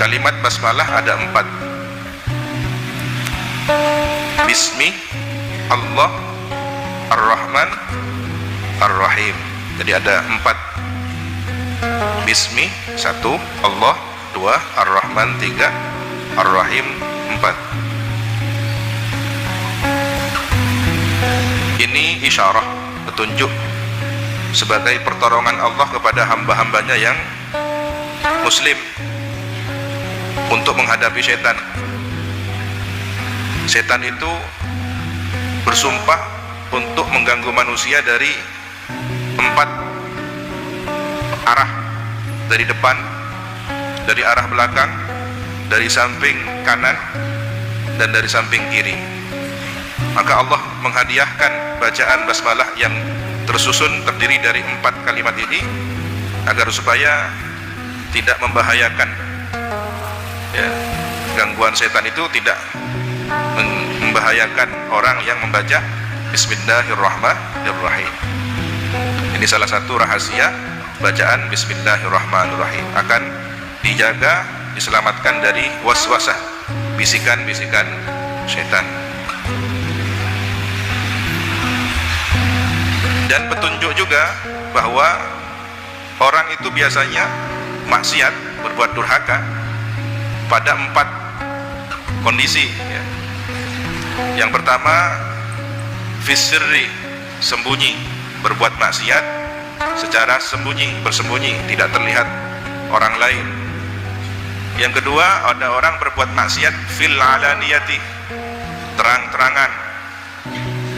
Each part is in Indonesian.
Kalimat basmalah ada 4. Bismi, Allah, Ar-Rahman, Ar-Rahim. Jadi ada 4. Bismi 1, Allah 2, Ar-Rahman 3, Ar-Rahim 4. Ini isyarah, petunjuk sebagai pertolongan Allah kepada hamba-hambanya yang muslim untuk menghadapi setan. Setan itu bersumpah untuk mengganggu manusia dari 4 arah: dari depan, dari arah belakang, dari samping kanan, dan dari samping kiri. Maka Allah menghadiahkan bacaan basmalah yang tersusun terdiri dari 4 kalimat ini agar supaya tidak membahayakan, ya, gangguan setan itu tidak membahayakan orang yang membaca Bismillahirrahmanirrahim. Ini salah satu rahasia bacaan Bismillahirrahmanirrahim, akan dijaga, diselamatkan dari waswasah, bisikan-bisikan setan. Dan petunjuk juga bahwa orang itu biasanya maksiat, berbuat durhaka pada 4 kondisi, ya. Yang pertama, fisirri, sembunyi, berbuat maksiat secara sembunyi, bersembunyi, tidak terlihat orang lain. Yang kedua, ada orang berbuat maksiat fil alaniyati, terang-terangan,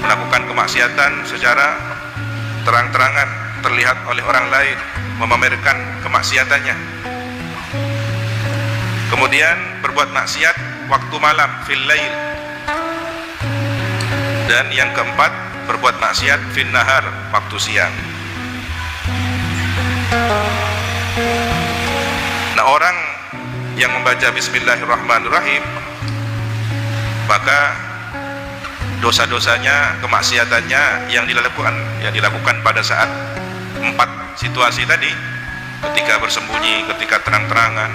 melakukan kemaksiatan secara terang-terangan, terlihat oleh orang lain, memamerkan kemaksiatannya. Kemudian berbuat maksiat waktu malam, fil lail. Dan yang keempat, berbuat maksiat fil nahar, waktu siang. Nah, orang yang membaca Bismillahirrahmanirrahim, maka dosa-dosanya, kemaksiatannya yang dilakukan pada saat 4 situasi tadi, ketika bersembunyi, ketika terang-terangan,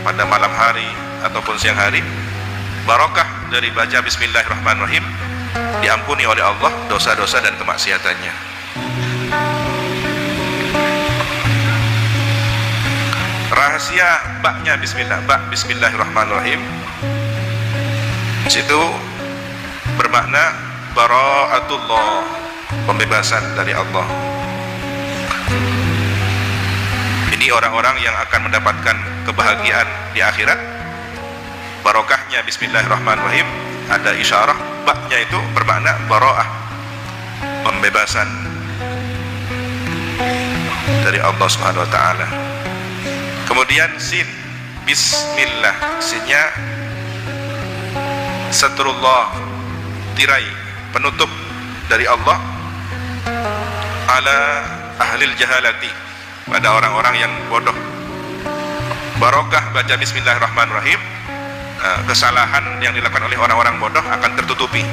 pada malam hari ataupun siang hari, barokah dari baca Bismillahirrahmanirrahim, diampuni oleh Allah dosa-dosa dan kemaksiatannya. Rahasia baknya bismillah, bak Bismillahirrahmanirrahim, di situ bermakna bara'atullah, pembebasan dari Allah. Ini orang-orang yang akan mendapatkan kebahagiaan di akhirat. Barokahnya Bismillahirrahmanirrahim, ada isyarah baknya itu bermakna bara'ah, pembebasan dari Allah Subhanahu wa taala. Kemudian sin, bismillah, sinnya satrullah, tirai, penutup dari Allah, ala ahlil jahalati, pada orang-orang yang bodoh. Barokah baca Bismillahirrahmanirrahim, kesalahan yang dilakukan oleh orang-orang bodoh akan tertutupi.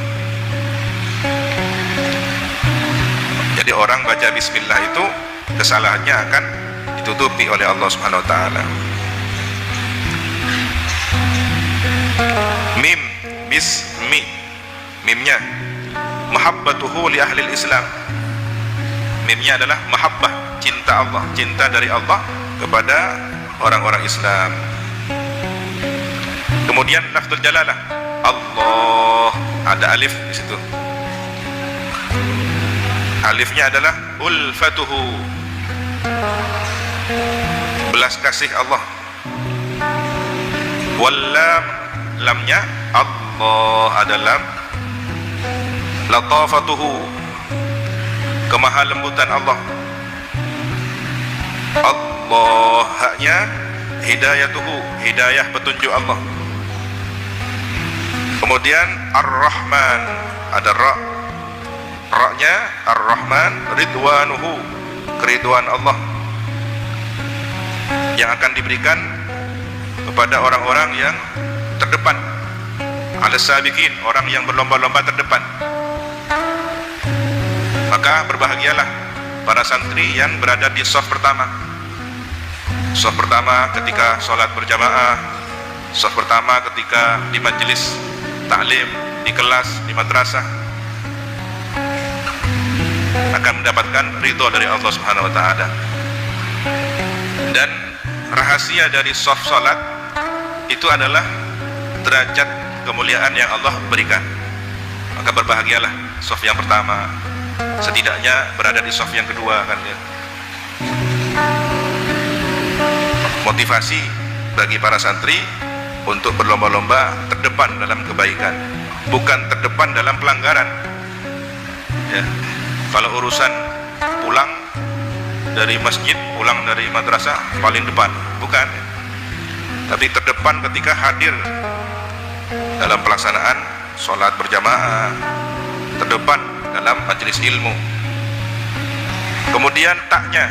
Jadi orang baca bismillah itu kesalahannya akan ditutupi oleh Allah Subhanahu wa taala. Mim, bismi, mimnya mahabbatuhu li ahli Islam. Mimnya adalah mahabbah, cinta Allah, cinta dari Allah kepada orang-orang Islam. Kemudian lafzul jalalah, Allah, ada alif di situ. Alifnya adalah ulfatuhu, belas kasih Allah. Wallam, lamnya Allah, ada lam. Latafatuhu, kemahalembutan Allah. Allah, haknya hidayatuhu, hidayah petunjuk Allah. Kemudian Ar-Rahman, ada ra, ra-nya Ar-Rahman, ridwanuhu, keriduan Allah yang akan diberikan kepada orang-orang yang terdepan, al-sabiqin, orang yang berlomba-lomba terdepan. Maka berbahagialah para santri yang berada di shaf pertama. Shaf pertama ketika sholat berjamaah, Shaf pertama ketika di majelis taklim, di kelas, di madrasah, akan mendapatkan ridho dari Allah Subhanahu wa taala. Dan rahasia dari shaf salat itu adalah derajat kemuliaan yang Allah berikan. Maka berbahagialah shaf yang pertama, setidaknya berada di shaf yang kedua kan ya. Motivasi bagi para santri untuk berlomba-lomba terdepan dalam kebaikan, bukan terdepan dalam pelanggaran ya. Kalau urusan pulang dari masjid, pulang dari madrasah paling depan, bukan, tapi terdepan ketika hadir dalam pelaksanaan sholat berjamaah, terdepan dalam majelis ilmu. Kemudian taknya,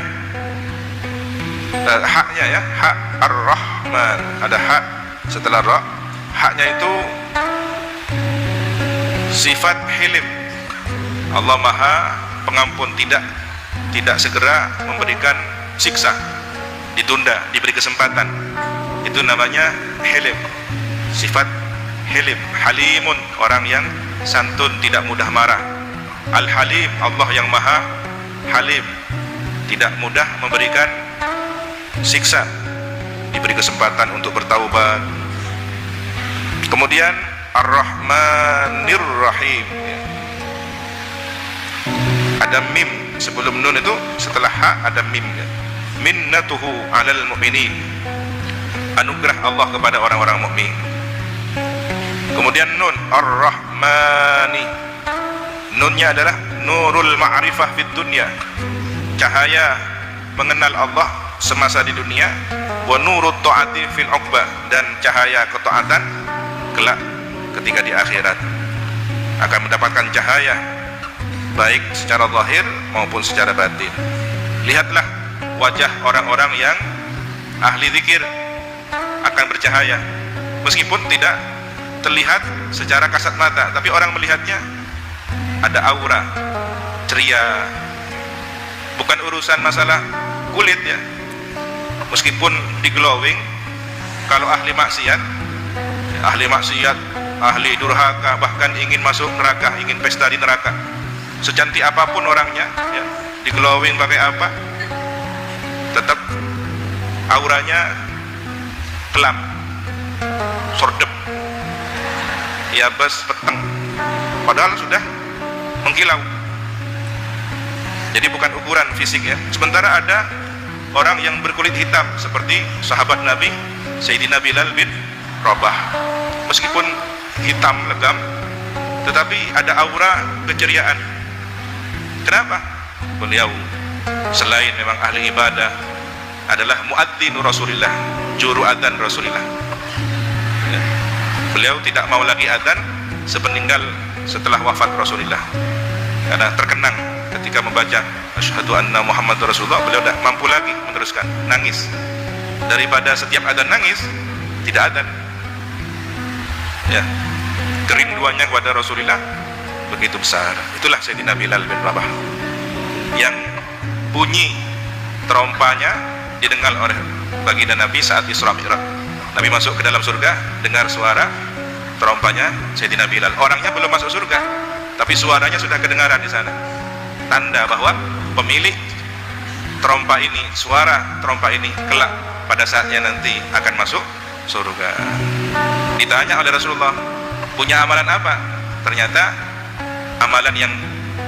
haknya ya, hak ar-Rahman, ada hak setelah ra, haknya itu sifat hilim. Allah Maha Pengampun, tidak segera memberikan siksa, ditunda, diberi kesempatan. Itu namanya hilim, sifat hilim. Halimun, orang yang santun, tidak mudah marah. Al-Halim, Allah yang Maha Halim, tidak mudah memberikan siksa, diberi kesempatan untuk bertaubat. Kemudian Ar-Rahmanir Rahim, ada mim sebelum nun, itu setelah ha ada mim ya. Minnatuhu 'alal mu'minin, anugerah Allah kepada orang-orang mukmin. Kemudian nun Ar-Rahmani, nunnya adalah nurul ma'rifah fid dunya, cahaya mengenal Allah semasa di dunia. Wa nurut ta'ati fil uqbah, dan cahaya ketaatan kelak ketika di akhirat akan mendapatkan cahaya baik secara zahir maupun secara batin. Lihatlah wajah orang-orang yang ahli zikir akan bercahaya, meskipun tidak terlihat secara kasat mata, tapi orang melihatnya ada aura ceria. Bukan urusan masalah kulit ya, meskipun di glowing. Kalau ahli maksiat, ahli durhaka, bahkan ingin masuk neraka, ingin pesta di neraka, secantik apapun orangnya ya, di glowing pakai apa, tetap auranya kelam, sordep, ya bes peteng, padahal sudah mengkilau. Jadi bukan ukuran fisik ya. Sementara ada orang yang berkulit hitam seperti sahabat Nabi Sayyidina Bilal bin Rabah, meskipun hitam legam tetapi ada aura keceriaan. Kenapa? Beliau selain memang ahli ibadah, adalah muadzinu Rasulillah, juru adzan Rasulillah ya. Beliau tidak mau lagi adzan sepeninggal setelah wafat Rasulullah, karena terkenang ketika membaca asyhadu anna Muhammadur Rasulullah, beliau tidak mampu lagi meneruskan, nangis. Daripada setiap adzan nangis, tidak adzan ya. Kerinduannya kepada Rasulullah begitu besar. Itulah Sayyidina Bilal bin Rabah, yang bunyi terompanya didengar oleh baginda Nabi saat Isra Mi'raj. Nabi masuk ke dalam surga, dengar suara terompanya Sayyidina Bilal. Orangnya belum masuk surga, tapi suaranya sudah kedengaran di sana. Tanda bahwa pemilik terompa ini, suara terompa ini kelak pada saatnya nanti akan masuk surga. Ditanya oleh Rasulullah, punya amalan apa? Ternyata amalan yang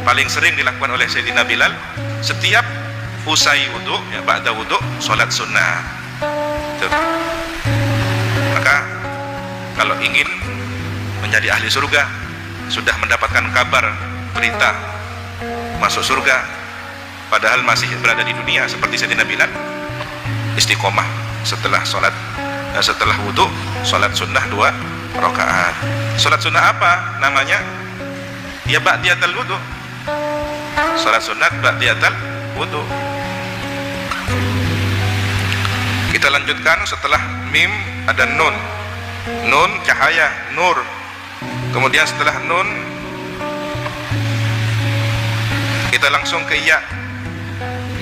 paling sering dilakukan oleh Sayyidina Bilal setiap usai wudu ya, ba'da wudu, sholat sunnah. Tuh. Maka kalau ingin menjadi ahli surga, sudah mendapatkan kabar berita masuk surga padahal masih berada di dunia seperti Sayyidina Bilal, istiqomah setelah sholat, setelah wudu, sholat sunnah 2 rakaat. Sholat sunnah apa namanya? Ya ba'diyatul wudu, sholat sunat ba'diyatul wudu. Kita lanjutkan, setelah mim ada nun, nun cahaya, nur. Kemudian setelah nun kita langsung ke ya,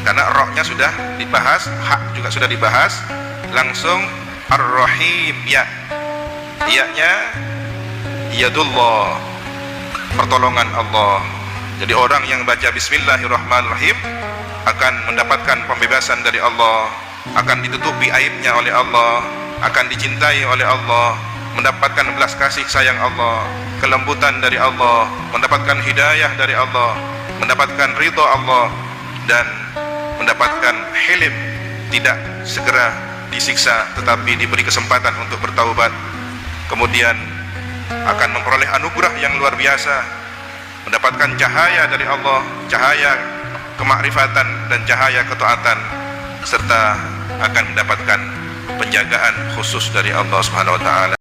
karena rohnya sudah dibahas, hak juga sudah dibahas, langsung ar-rahim ya. Iyanya yadullah, pertolongan Allah. Jadi orang yang baca bismillahirrahmanirrahim akan mendapatkan pembebasan dari Allah, akan ditutupi aibnya oleh Allah, akan dicintai oleh Allah, mendapatkan belas kasih sayang Allah, kelembutan dari Allah, mendapatkan hidayah dari Allah, mendapatkan ridha Allah, dan mendapatkan hilim, tidak segera disiksa tetapi diberi kesempatan untuk bertaubat. Kemudian akan memperoleh anugerah yang luar biasa, mendapatkan cahaya dari Allah, cahaya kemakrifatan dan cahaya ketaatan, serta akan mendapatkan penjagaan khusus dari Allah Subhanahu wa taala.